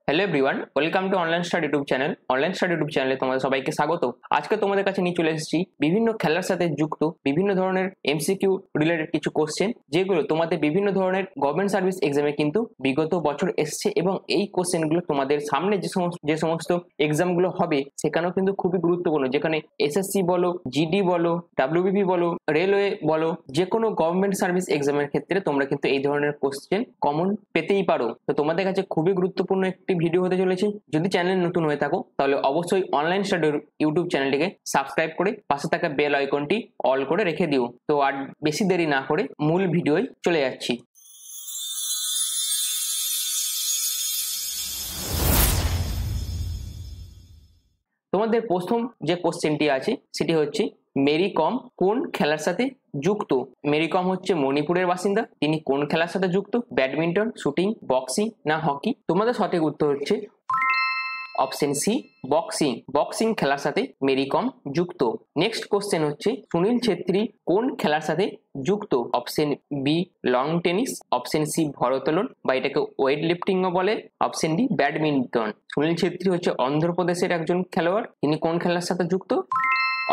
Hello everyone, welcome to online study YouTube channel. Online study YouTube চ্যানেলে তোমাদের সবাইকে স্বাগত। আজকে তোমাদের কাছে নিয়ে চলে এসেছি বিভিন্ন খেলার সাথে যুক্ত বিভিন্ন ধরনের এমসিকিউ রিলেটেড কিছু কোশ্চেন, যেগুলো তোমাদের বিভিন্ন ধরনের গভর্নমেন্ট সার্ভিস এক্সামে কিন্তু বিগত বছর এসছে, এবং এই কোশ্চেনগুলো তোমাদের সামনে যে সমস্ত এক্সামগুলো হবে সেখানেও কিন্তু খুবই গুরুত্বপূর্ণ। যেখানে এসএসসি বলো, জিডি বলো, ডাব্লিউবিপি বলো, রেলওয়ে বলো, যে কোনো গভর্নমেন্ট সার্ভিস এক্সামের ক্ষেত্রে তোমরা কিন্তু এই ধরনের কোশ্চেন কমন পেতেই পারো। তো তোমাদের কাছে খুবই গুরুত্বপূর্ণ একটি ভিডিও হতে চলেছে। যদি চ্যানেল নতুন হয়ে থাকো তাহলে অবশ্যই অনলাইন স্টাডি ইউটিউব চ্যানেলটিকে সাবস্ক্রাইব করে পাশে থাকা বেল আইকনটি অল করে রেখে দিও। তো আর বেশি দেরি না করে মূল ভিডিওয় চলে যাচ্ছি। তোমাদের প্রথম যে কোশ্চেনটি আছে সেটি হচ্ছে, মেরি কম কোন খেলার সাথে যুক্ত? মেরি কম হচ্ছে মণিপুরের বাসিন্দা, তিনি কোন খেলার সাথে যুক্ত? ব্যাডমিন্টন, শুটিং, বক্সিং না হকি? তোমাদের সঠিক উত্তর হচ্ছে অপশন সি, বক্সিং। বক্সিং খেলার সাথে মেরি কম যুক্ত। নেক্সট কোশ্চেন হচ্ছে, সুনীল ছেত্রী কোন খেলার সাথে যুক্ত? Option B, long tennis. Option C, ভারোত্তোলন বা এটাকে ওয়েট লিফটিং ও বলে। Option D, badminton. Sunil Chhetri হচ্ছে অন্ধ্রপ্রদেশের একজন খেলোয়াড়, তিনি কোন খেলার সাথে যুক্ত?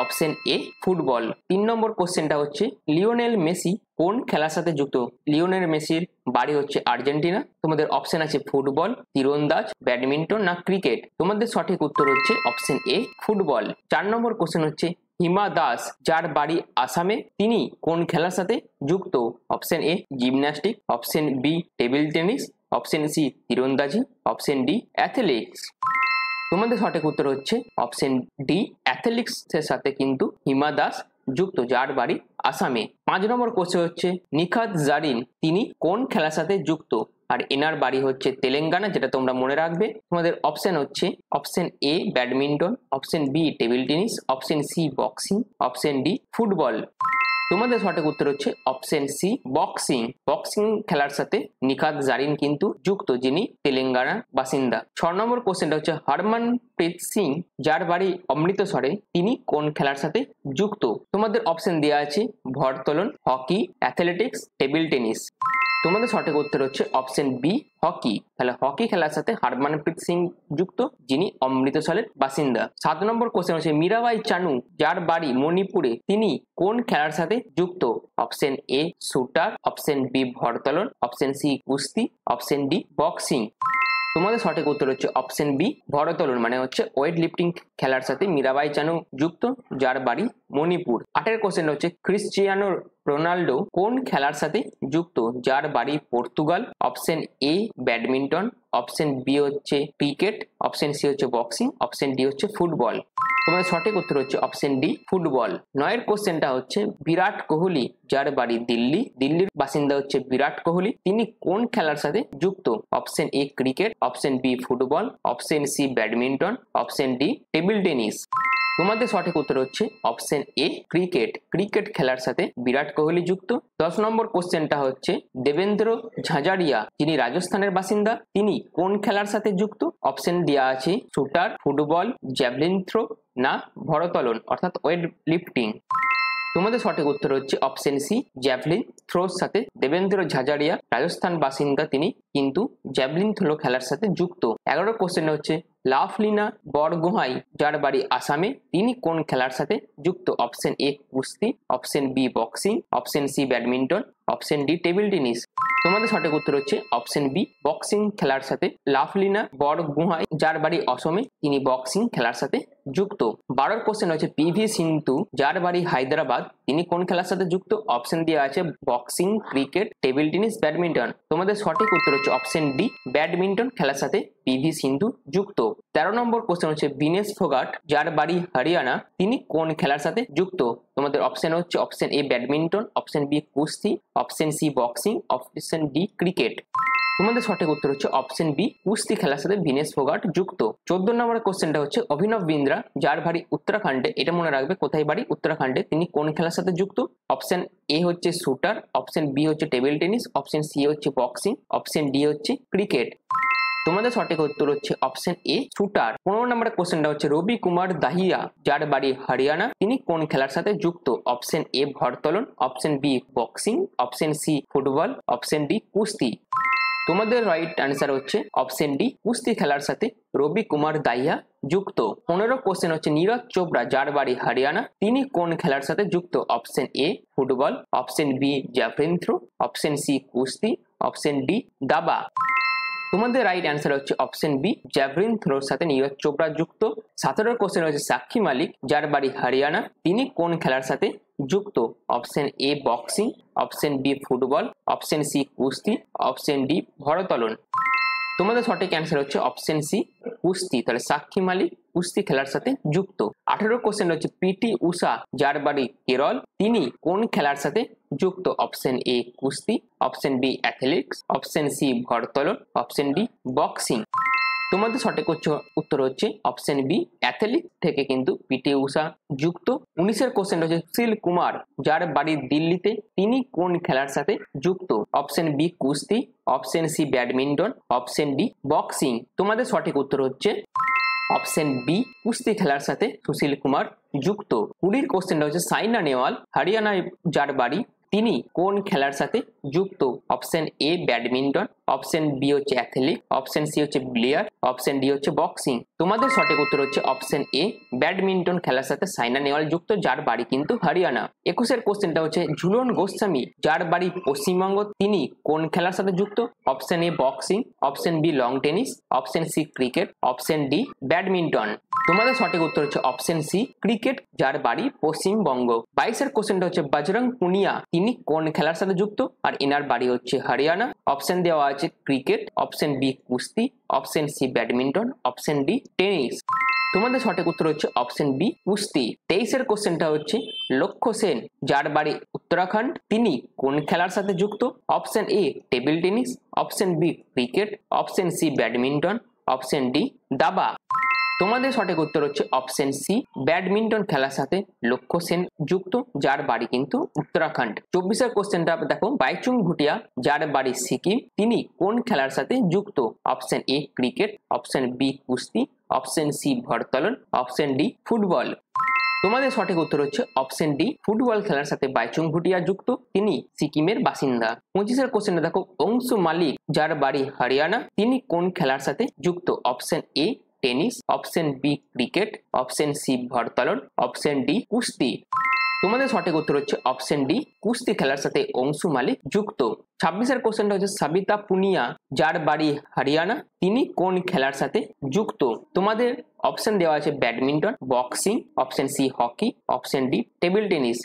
Option A, football. 3 নম্বর কোশ্চেনটা হচ্ছে, লিওনেল মেসি কোন খেলার সাথে যুক্ত? লিওনেল মেসির বাড়ি হচ্ছে আর্জেন্টিনা। তোমাদের অপশন আছে ফুটবল, তীরন্দাজ, ব্যাডমিন্টন না ক্রিকেট। তোমাদের সঠিক উত্তর হচ্ছে option A, football. 4 number question হচ্ছে, হিমা দাস যার বাড়ি আসামে, তিনি কোন খেলার সাথে যুক্ত? Option A, gymnastic. Option B, table tennis. Option C, তীরন্দাজি। Option D, athletics. তোমাদের সঠিক উত্তর হচ্ছে অপশন ডি, অ্যাথলেটিক্স এর সাথে কিন্তু হিমা দাস যুক্ত, যার বাড়ি আসামে। 5 নম্বর কোশ্চেন হচ্ছে, নিখাত জারিন তিনি কোন খেলার সাথে যুক্ত? আর এনার বাড়ি হচ্ছে তেলেঙ্গানা, যেটা তোমরা মনে রাখবে। তোমাদের অপশন হচ্ছে option A, badminton. Option B, table tennis. Option C, boxing. Option D, football. তোমাদের সঠিক উত্তর হচ্ছে অপশন সি, বক্সিং। বক্সিং খেলার সাথে নিখাত জারিন কিন্তু যুক্ত, যিনি তেলেঙ্গানার বাসিন্দা। 6 নম্বর কোশ্চেনটা হচ্ছে, হরমনপ্রীত সিং যার বাড়ি অমৃতসরে, তিনি কোন খেলার সাথে যুক্ত? তোমাদের অপশন দেওয়া আছে ভারোত্তোলন, হকি, অ্যাথলেটিক্স, টেবিল টেনিস। তোমাদের সঠিক উত্তর হচ্ছে অপশন বি, হকি। তাহলে হকি খেলার সাথে হরমনপ্রীত সিং যুক্ত, যিনি অমৃতসরের বাসিন্দা। 7 নম্বর কোশ্চেন হচ্ছে, মীরাবাই চানু যার বাড়ি মণিপুরে, তিনি কোন খেলার সাথে যুক্ত? Option A, shooter. Option B, ভারোত্তোলন। অপশন সি, কুস্তি। Option D, boxing. তোমাদের সঠিক উত্তর হচ্ছে অপশন বি, ভারোত্তোলন, মানে হচ্ছে ওয়েট লিফটিং খেলার সাথে মীরাবাই চানু যুক্ত, যার বাড়ি মণিপুর। 8 কোশ্চেন হচ্ছে, ক্রিশ্চিয়ানো রোনাল্ডো কোন খেলার সাথে যুক্ত? যার বাড়ি Portugal. Option A, badminton. Option B হচ্ছে ক্রিকেট। অপশন সি হচ্ছে বক্সিং। অপশন ডি হচ্ছে ফুটবল। তোমাদের সঠিক উত্তর হচ্ছে অপশন ডি, ফুটবল। 9 কোশ্চেনটা হচ্ছে, বিরাট কোহলি যার বাড়ি দিল্লি, দিল্লির বাসিন্দা হচ্ছে বিরাট কোহলি, তিনি কোন খেলার সাথে যুক্ত? Option A, cricket. Option B, football. Option C, badminton. Option D, table tennis. তোমাদের সঠিক উত্তর হচ্ছে অপশন এ, ক্রিকেট। ক্রিকেট খেলার সাথে বিরাট কোহলি যুক্ত। 10 নম্বর কোশ্চেনটা হচ্ছে, দেবেন্দ্র ঝাঝারিয়া যিনি রাজস্থানের বাসিন্দা, তিনি কোন খেলার সাথে যুক্ত? অপশন দেওয়া আছে শুটার, ফুটবল, জ্যাভলিন থ্রো না ভারোত্তোলন অর্থাৎ ওয়েট লিফটিং। তোমাদের সঠিক উত্তর হচ্ছে অপশন সি, জ্যাভলিন থ্রোর সাথে দেবেন্দ্র ঝাঝারিয়া রাজস্থান বাসিন্দা, তিনি কিন্তু জ্যাভলিন থ্রো খেলার সাথে যুক্ত। 11 কোশ্চেন হচ্ছে, লাভলিনা বরগোহাঁই যার বাড়ি আসামে, তিনি কোন খেলার সাথে যুক্ত? অপশন এ, কুস্তি। Option B, boxing. Option C, badminton. Option D, table tennis. তোমাদের সঠিক উত্তর হচ্ছে অপশন বি, বক্সিং খেলার সাথে লাভলিনা বরগোহাঁই যার বাড়ি অসমে, তিনি বক্সিং খেলার সাথে যুক্ত। 12 কোশ্চেন হচ্ছে, পিভি সিন্ধু যার বাড়ি হায়দ্রাবাদ, তিনি কোন খেলার সাথে যুক্ত? অপশন দেওয়া আছে boxing, cricket, table tennis, badminton. তোমাদের সঠিক উত্তর হচ্ছে অপশন ডি, ব্যাডমিন্টন খেলার সাথে পিভি সিন্ধু যুক্ত। 13 নম্বর কোশ্চেন হচ্ছে, বিনেশ ফোগাট যার বাড়ি হরিয়ানা, তিনি কোন খেলার সাথে যুক্ত? তোমাদের অপশন হচ্ছে option A, badminton. Option B, কুস্তি। Option C, boxing. Option D, cricket. তোমাদের সঠিক উত্তর হচ্ছে অপশন বি, কুস্তি খেলার সাথে বিনেশ ফোগাট যুক্ত। 14 নম্বর কোশ্চেনটা হচ্ছে, অভিনব বিন্দ্রা যার বাড়ি উত্তরাখণ্ডে, এটা মনে রাখবে কোথায় বাড়ি, উত্তরাখণ্ডে, তিনি কোন খেলার সাথে যুক্ত? অপশন এ হচ্ছে শুটার। অপশন বি হচ্ছে টেবিল টেনিস। অপশন সি হচ্ছে বক্সিং। অপশন ডি হচ্ছে ক্রিকেট। তোমাদের সঠিক উত্তর হচ্ছে অপশন এ, শুটার। 15 নম্বরের কোশ্চেনটা হচ্ছে, রবি কুমার দাহিয়া যার বাড়ি হরিয়ানা, তিনি কোন খেলার সাথে যুক্ত? অপশন এ, ভারোত্তোলন। Option B, boxing. Option C, football. Option D, কুস্তি। তোমাদের রাইট অ্যান্সার হচ্ছে অপশন ডি, কুস্তি খেলার সাথে রবি কুমার দাহিয়া যুক্ত। 15 কোশ্চেন হচ্ছে নীরজ চোপড়া যার বাড়ি হরিয়ানা তিনি কোন খেলার সাথে যুক্ত? Option A football, option B javelin throw, option C কুস্তি, অপশন ডি দাবা। তোমাদের রাইট অ্যান্সার হচ্ছে অপশন বি, জ্যাভলিন থ্রোর সাথে নীরজ চোপড়া যুক্ত। 17 কোশ্চেন হচ্ছে সাক্ষী মালিক যার বাড়ি হরিয়ানা তিনি কোন খেলার সাথে যুক্ত? Option A boxing, option B football, option C কুস্তি, অপশন ডি ভারোত্তোলন। তোমাদের সঠিক অ্যান্সার হচ্ছে অপশন সি কুস্তি। তাহলে সাক্ষী মালিক কুস্তি খেলার সাথে যুক্ত। 18 কোশ্চেন হচ্ছে পিটি উষা যার বাড়ি কেরল তিনি কোন খেলার সাথে যুক্ত? অপশন এ কুস্তি, option B athletics, option C ভারোত্তোলন, অপশন ডি বক্সিং। তোমাদের সঠিক উত্তর হচ্ছে অপশন বি, অ্যাথলেটিক্স থেকে কিন্তু পিটি উষা যুক্ত। 19 কোশ্চেন হচ্ছে সুশীল কুমার যার বাড়ি দিল্লিতে তিনি কোন খেলার সাথে যুক্ত? অপশন বি কুস্তি, option C badminton, option D boxing. তোমাদের সঠিক উত্তর হচ্ছে অপশন বি, কুস্তি খেলার সাথে সুশীল কুমার যুক্ত। 20 কোশ্চেনটা হচ্ছে সাইনা নেওয়াল হরিয়ানায় যার বাড়ি তিনি কোন খেলার সাথে যুক্ত? Option A badminton, option B হচ্ছে অ্যাথলেটিক, অপশন সি হচ্ছে বিলিয়ার্ড, অপশন ডি হচ্ছে বক্সিং। তোমাদের সঠিক উত্তর হচ্ছে অপশন এ, ব্যাডমিন্টন খেলার সাথে সাইনা নেওয়াল যুক্ত যার বাড়ি কিন্তু হরিয়ানা। 21 কোশ্চেনটা হচ্ছে ঝুলন গোস্বামী যার বাড়ি পশ্চিমবঙ্গ তিনি কোন খেলার সাথে যুক্ত? Option A boxing, option B long tennis, option C cricket, option D badminton. তোমাদের সঠিক উত্তর হচ্ছে অপশন সি, ক্রিকেট যার বাড়ি পশ্চিমবঙ্গ। 22 কোশ্চেনটা হচ্ছে বজরং পুনিয়া তিনি কোন খেলার সাথে যুক্ত আর এনার বাড়ি হচ্ছে হরিয়ানা? অপশন দেওয়া আছে ক্রিকেট, অপশন বি কুস্তি, option C badminton, option D tennis. তোমাদের সঠিক উত্তর হচ্ছে অপশন বি কুস্তি। 23 কোশ্চেনটা হচ্ছে লক্ষ্য সেন যার বাড়ি উত্তরাখণ্ড তিনি কোন খেলার সাথে যুক্ত? Option A table tennis, option B cricket, option C badminton, option D দাবা। তোমাদের সঠিক উত্তর হচ্ছে অপশন সি, ব্যাডমিন্টন খেলার সাথে লক্ষ্য সেন যুক্ত যার বাড়ি কিন্তু উত্তরাখণ্ড। 24 কোশ্চেনটা দেখো বাইচুং ভুটিয়া যার বাড়ি সিকিম তিনি কোন খেলার সাথে যুক্ত? Option A cricket, option B কুস্তি, অপশন সি ভারোত্তোলন, অপশন ডি ফুটবল। তোমাদের সঠিক উত্তর হচ্ছে অপশন ডি, ফুটবল খেলার সাথে বাইচুং ভুটিয়া যুক্ত তিনি সিকিমের বাসিন্দা। 25 কোশ্চেনটা দেখো অংশু মালিক যার বাড়ি হরিয়ানা তিনি কোন খেলার সাথে যুক্ত? Option A tennis, option B cricket, option C ভারোত্তোলন, অপশন ডি কুস্তি। তোমাদের সঠিক উত্তর হচ্ছে অপশন ডি, কুস্তি খেলার সাথে অংশু মালিক যুক্ত। 26 কোশ্চেনটা হচ্ছে সবিতা পুনিয়া যার বাড়ি হরিয়ানা তিনি কোন খেলার সাথে যুক্ত? তোমাদের অপশন দেওয়া আছে badminton, boxing, option C hockey, option D table tennis.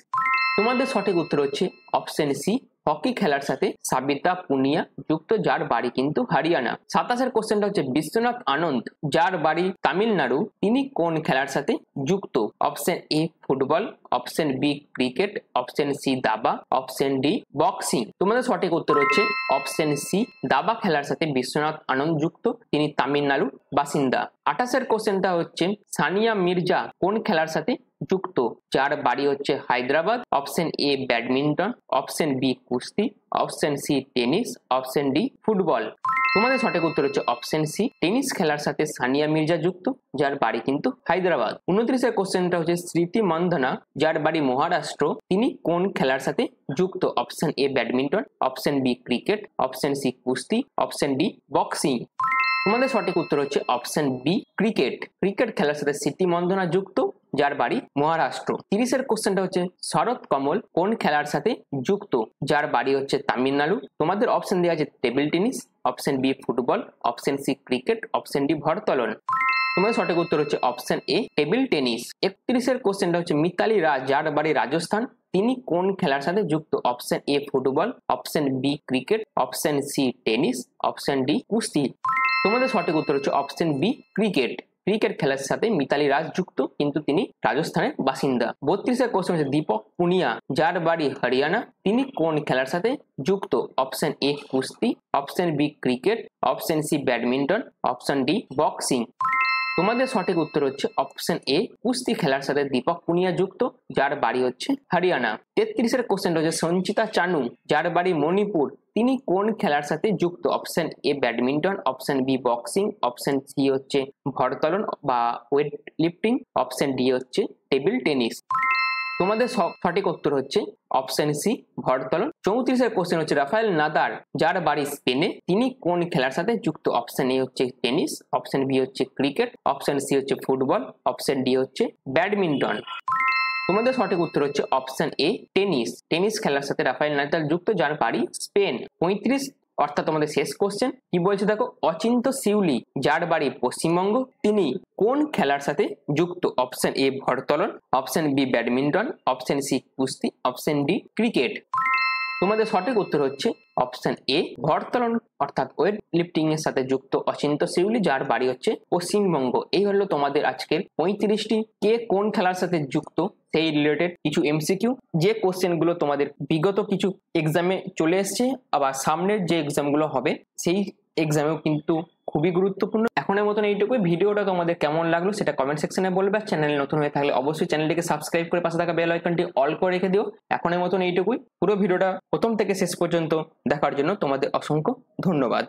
তোমাদের সঠিক উত্তর হচ্ছে অপশন সি, হকি খেলার সাথে সাবিতা পুনিয়া যুক্ত যার বাড়ি কিন্তু হরিয়ানা। 27 কোশ্চেনটা হচ্ছে বিশ্বনাথ আনন্দ যার বাড়ি তামিলনাড়ু তিনি কোন খেলার সাথে যুক্ত? Option A football, option B cricket, option C দাবা, অপশন ডি বক্সিং। তোমাদের সঠিক উত্তর হচ্ছে অপশন সি, দাবা খেলার সাথে বিশ্বনাথ আনন্দ যুক্ত তিনি তামিলনাড়ুর বাসিন্দা। 28 কোশ্চেনটা হচ্ছে সানিয়া মির্জা কোন খেলার সাথে যুক্ত যার বাড়ি হচ্ছে Hyderabad? Option A badminton, option B কুস্তি, option C tennis, option D football. তোমাদের সঠিক উত্তর হচ্ছে অপশন সি, টেনিস খেলার সাথে সানিয়া মির্জা যুক্ত যার বাড়ি কিন্তু হায়দ্রাবাদ। 29 কোশ্চেনটা হচ্ছে স্মৃতি মন্ধনা যার বাড়ি মহারাষ্ট্র তিনি কোন খেলার সাথে যুক্ত? Option A badminton, option B cricket, option C কুস্তি, অপশন ডি বক্সিং। তোমাদের সঠিক উত্তর হচ্ছে অপশন বি ক্রিকেট। ক্রিকেট খেলার সাথে স্মৃতি মন্ধনা যুক্ত যার বাড়ি মহারাষ্ট্র। 30 কোশ্চেনটা হচ্ছে শরৎ কমল কোন খেলার সাথে যুক্ত যার বাড়ি হচ্ছে তামিলনাড়ু? তোমাদের অপশন দেওয়া আছে table tennis, option B football, option C cricket, option D ভারোত্তোলন। তোমাদের সঠিক উত্তর হচ্ছে অপশন এ টেবিল টেনিস। 31 কোশ্চেনটা হচ্ছে মিতালি রাজ যার বাড়ি রাজস্থান তিনি কোন খেলার সাথে যুক্ত? Option A football, option B cricket, option C tennis, option D কুস্তি। তোমাদের সঠিক উত্তর হচ্ছে অপশন বি ক্রিকেট। ক্রিকেট খেলার সাথে মিতালি রাজ যুক্ত কিন্তু তিনি রাজস্থানের বাসিন্দা। 32 কোশ্চেন হচ্ছে দীপক পুনিয়া যার বাড়ি হরিয়ানা তিনি কোন খেলার সাথে যুক্ত? অপশন এ কুস্তি, option B cricket, option C badminton, option D boxing. তোমাদের সঠিক উত্তর হচ্ছে অপশন এ কুস্তি খেলার সাথে দীপক পুনিয়া যুক্ত যার বাড়ি হচ্ছে হরিয়ানা। 33 কোশ্চেন হচ্ছে সঞ্চিতা চানু যার বাড়ি মণিপুর তিনি কোন খেলার সাথে যুক্ত? Option A badminton, option B boxing, option C হচ্ছে ভারোত্তোলন বা ওয়েট লিফটিং, অপশন ডি হচ্ছে টেবিল টেনিস। তোমাদের সঠিক উত্তর হচ্ছে অপশন সি ভরতলন। 34 কোশ্চেন হচ্ছে রাফায়েল নাদাল যার বাড়ি স্পেনে তিনি কোন খেলার সাথে যুক্ত? অপশন এ হচ্ছে টেনিস, অপশন বি হচ্ছে ক্রিকেট, অপশন সি হচ্ছে ফুটবল, অপশন ডি হচ্ছে ব্যাডমিন্টন। তোমাদের সঠিক উত্তর হচ্ছে অপশন এ টেনিস। টেনিস খেলার সাথে রাফায়েল নাদাল যুক্ত যার বাড়ি স্পেন। 35 অর্থাৎ তোমাদের শেষ কোশ্চেন কি বলছে দেখো, অচিন্ত শিউলি যার বাড়ি পশ্চিমবঙ্গ তিনি কোন খেলার সাথে যুক্ত? অপশন এ ভরতলন, option B badminton, option C কুস্তি, অপশন ডি ক্রিকেট। তোমাদের সঠিক উত্তর হচ্ছে অপশন এ ভরতলন অর্থাৎ ওয়েট লিফটিং এর সাথে যুক্ত অচিন্ত শিউলি যার বাড়ি হচ্ছে পশ্চিমবঙ্গ। এই হলো তোমাদের আজকের 35টি কে কোন খেলার সাথে যুক্ত সেই রিলেটেড কিছু এমসিকিউ, যে কোশ্চেন গুলো তোমাদের বিগত কিছু এক্সামে চলে এসছে, আবার সামনের যে এক্সাম গুলো হবে সেই এক্সামেও কিন্তু খুবই গুরুত্বপূর্ণ। এখনের মতন এইটুকুই। ভিডিওটা তোমাদের কেমন লাগলো সেটা কমেন্ট সেকশনে বলবে। চ্যানেল নতুন হয়ে থাকলে অবশ্যই চ্যানেলটিকে সাবস্ক্রাইব করে পাশে থাকা বেল আইকনটি অল করে রেখে দিও। এখনের মতন এইটুকুই। পুরো ভিডিওটা প্রথম থেকে শেষ পর্যন্ত দেখার জন্য তোমাদের অসংখ্য ধন্যবাদ।